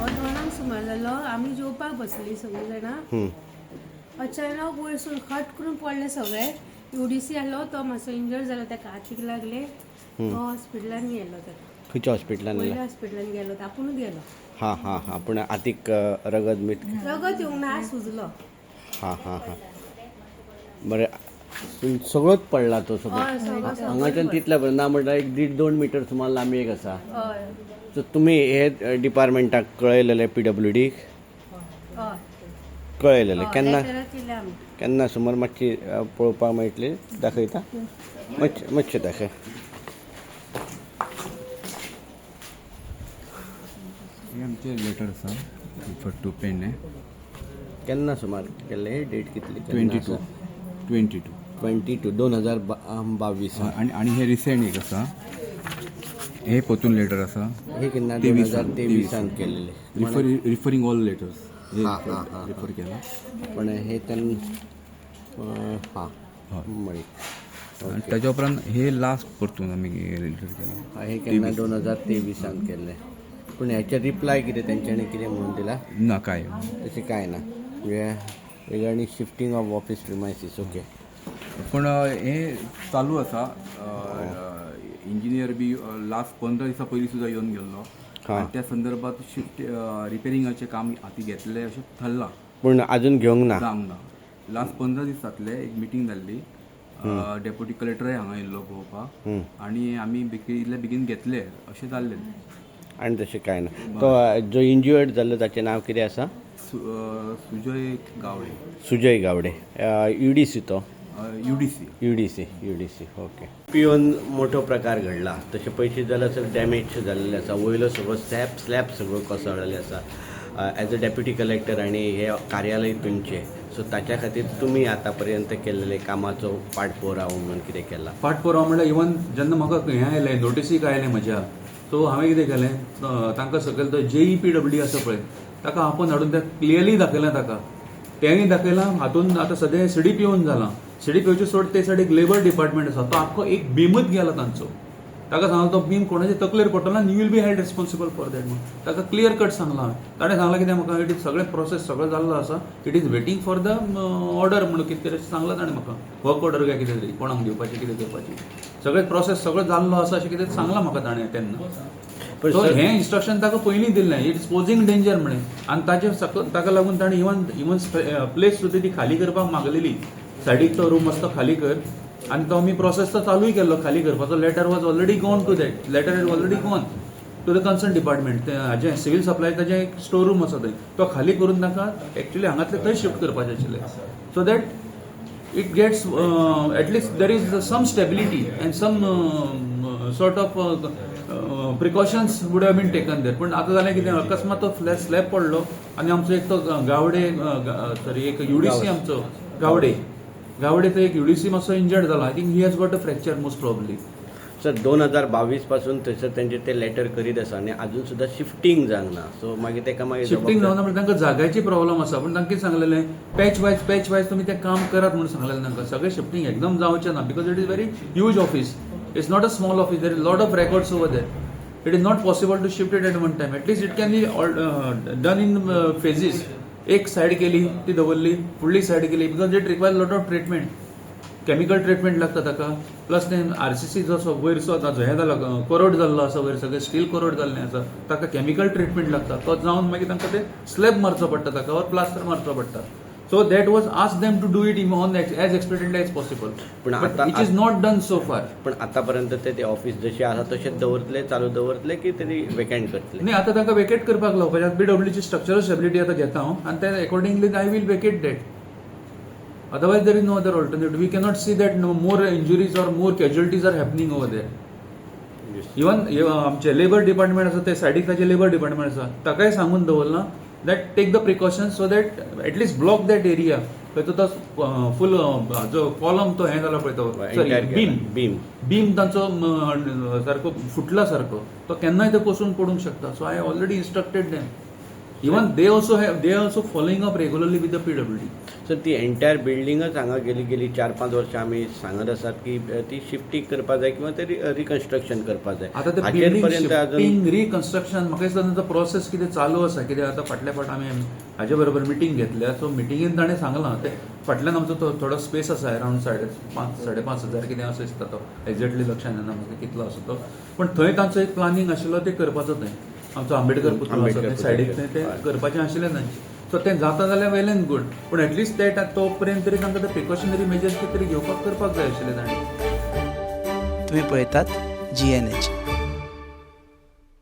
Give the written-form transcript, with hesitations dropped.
दोनांक सुमार जालो आमी जेवपाक बसली सगळीं जाणां. अचानक वयरसून खट करून पडले सगळे. UDC आलो तो मातसो इंजर्ड जालो, ताका हातीक लागले. तो हॉस्पिटलान गेलो. ताका खंयच्या हॉस्पिटलान पयल्या हॉस्पिटलान गेलो, आपुणूच गेलो. हां हां हां पूण हातीक रगत मीठ रगत येवंक ना, हात सुजलो. हां हां हां बरें. पूण सगळोच पडला तो सगळो हय सगळो हांगाच्यान तितल्या बरें ना म्हणल्यार 1.5-2 मिटर सुमार लांबी एक आसा. हय सो तुमी हे डिपार्टमेंटाक कळयलेले PWDक हय कळयलेले केन्ना लेटरां केल्या आमी. केन्ना सुमार मातशी पळोवपाक मेळटली दाखयता मातशें दाखय. हे आमचे लेटर आसा फॉर टू पेन केन्ना सुमार केल्ले डेट कितली 22 2022 आणि हे रिसेंट एक आसा हे पोतून लेटर आसा हे केन्ना 2023 केल्लेले रिफरिंग ऑल लेटर्स हां हां हां रिफर केला. पण हे हां मळी आणि ताच्या उपरांत हे लास्ट परतून आमी लेटर केला. हे केन्ना 2023 केल्ले. पूण हेचे रिप्लाय कितें तेंच्यांनी कितें म्हणून दिला? ना काय तशें कांय ना. म्हणजे regarding shifting of office premises okay. पण हे चालू आसा. इंजिनियर बी लास्ट 15 दिसां पयलीं सुद्दां येवन गेल्लो आणि त्या संदर्भात शिफ्ट रिपेरिंगाचें काम हाती घेतलें अशें थारलां. पूण अजून घेवंक ना. जावंक ना. लास्ट 15 दीस जातले एक मिटींग जाल्ली. डेप्युटी कलेक्टरूय हांगा येयल्लो पळोवपाक आनी आमी इतले बेगीन घेतले अशें जाल्लें. आनी तशें कांय ना. तो जो इंजुर्ड जाल्लो ताचें नांव कितें आसा? सुजय गावडे. सुजय गावडे. UDC तो UDC ओके. पिवन मोठो प्रकार घडला. तशें पळयशीत जाल्यार सगळें डॅमेज जाल्लें आसा. वयलो सगळो स्लॅब सगळो कोसळ्ळेले आसा. एज अ डेप्युटी कलेक्टर आनी हे कार्यालय तुमचें, सो ताच्या खातीर तुमी आतां पर्यंत केल्लेले कामाचो पाठपुरावो म्हणून कितें केला? पाठपुरावो म्हणल्यार इवन जेन्ना म्हाका हें आयलें नोटिसीक आयलें म्हज्या, सो हांवें कितें केलें तांकां सकयल तो JEPWD आसा पळय ताका आपोवन हाडून तें क्लियरली दाखयलां ताका. तेंय दाखयलां. हातून आतां सद्या CDP येवन जालां. CDPचे सोड ते सायडीक लेबर डिपार्टमेंट आसा तो आख्खो एक बीमच गेला तांचो. ताका सांगलो तो बीम कोणाच्या तकलेर पडटलो आनी you will be held responsible for that म्हणून ताका क्लियर कट सांगलां हांवें. ताणें सांगलां कितें म्हाका इट इज सगळें प्रोसेस सगळो जाल्लो आसा. It is waiting for the order म्हणून कितें तरी सांगलां ताणें म्हाका. वर्क ऑर्डर काय कितें तरी कोणाक दिवपाची कितें करपाची सगळें प्रोसेस सगळो जाल्लो आसा अशें कितें सांगलां म्हाका ताणें तेन्ना. सो हें इन्स्ट्रक्शन ताका पयलीं दिल्लें. इट इज पोजिंग डेंजर म्हणून आनी ताका लागून ताणें इवन प्लेस सुद्दां ती खाली करपाक मागलेली. सायडीक तो रूम आसता खाली कर आनी तो आमी प्रोसेस तो चालूय केल्लो खाली करपाचो. Letter was already gone to that. Letter is already gone to the concern department. हाजें सिव्हिल सप्लाय ताजें एक स्टोर रूम आसा थंय तो खाली करून ताका एक्चुली हांगातले थंय शिफ्ट करपाचें आशिल्लें. So that it gets at least there is some stability and some sort of precautions would have been taken there. पूण आतां जालें कितें अकस्मात तो स्लॅब पडलो आनी आमचो एक तो गावडे सॉरी एक UDC आमचो गावडे तो एक UDC मातसो इंजर्ड जालो. I think he has got a fracture most probably. Sir 2022 पासून थंयसर तेंचे ते लेटर करीत आसा आनी अजून सुद्दां शिफ्टिंग जावंक ना. सो मागीर तेका मागीर शिफ्टिंग जावना म्हणजे तांकां जाग्याची प्रॉब्लम आसा. पूण तांकां कितें सांगलेलें पॅच वायज तुमी तें काम करात म्हणून सांगलेलें तांकां. सगळें शिफ्टिंग एकदम जावचें ना because it is very huge office. It's not a small office. There is lot of records over there. It is not possible to shift it at one time. At least it can be done in phases. एक side केली ती दवरली फुडली side केली because it requires lot of treatment. Chemical treatment लागता ताका. Plus तें RCC जो वयरचो ताचो हें जालो कोरोड जाल्लो आसा वयर सगळें स्टील कोरोड जाल्लें आसा ताका केमिकल ट्रिटमेंट लागता. तो जावन मागीर तांकां ते स्लॅब मारचो पडटा ताका और प्लास्टर मारचो पडटा. So that was ask them to do it on as expectedly as possible. पूण it is not done so far. पण आतां पर्यंत ते ऑफिस जशें आसा तशेंच दवरतले चालू दवरतले की तरी वेकेंट करतले? न्ही आतां तांकां वेकेट करपाक लावपाचें. PWDची स्ट्रक्चरल स्टेबिलिटी आतां घेता हांव आनी ते accordingly I will vacate that. Otherwise, there is no other alternative. We cannot see that more injuries or more casualties are happening over there. Even आमचे लेबर डिपार्टमेंट आसा ते सायडीक ताचे लेबर डिपार्टमेंट आसा ताकाय सांगून दवरला that take the precautions so that at least block that area. खंय तो फूल जो कॉलम तो हें जाला पळय तो बीम तांचो सारको फुटला सारको तो केन्नाय तो कोसून पडूंक शकता. So I already instructed them. Even they also following up regularly with the PWD. Sir ती एंटायर बिल्डिंगच हांगा गेली 4-5 वर्सां आमी सांगत आसात की ती शिफ्टिंग करपा जाय किंवा ते रिकन्स्ट्रक्शन करपा जाय. आता ते हाचेर बिल्डिंग पर्यंत अजून शिफ्टिंग रिकन्स्ट्रक्शन म्हाका दिसता तांचो प्रोसेस कितें चालू आसा. कित्याक आतां फाटल्या फावट आमी हाजे बरोबर मिटींग घेतल्या. सो मिटिंगेन ताणें सांगलां ते फाटल्यान आमचो थोडो स्पेस आसा अरावंड 5,500 कितें असो दिसता तो. एक्झॅक्टली लक्षांत येना म्हाका कितलो आसा तो. पण थंय तांचो एक प्लॅनिंग आशिल्लो ते करपाचो थंय. आमचो आंबेडकर पुतळो आसा ते सायडीक ते करपाचें आशिल्लें तांचें. सो तें जाता जाल्यार वेल एंड गूड. पूण एटलिस्ट ते तो पर्यंत तरी तांकां ते प्रिकॉशनरी मेजर्स कितें तरी घेवपाक करपाक जाय आशिल्ले ताणें. तुम्ही पळयतात GNH.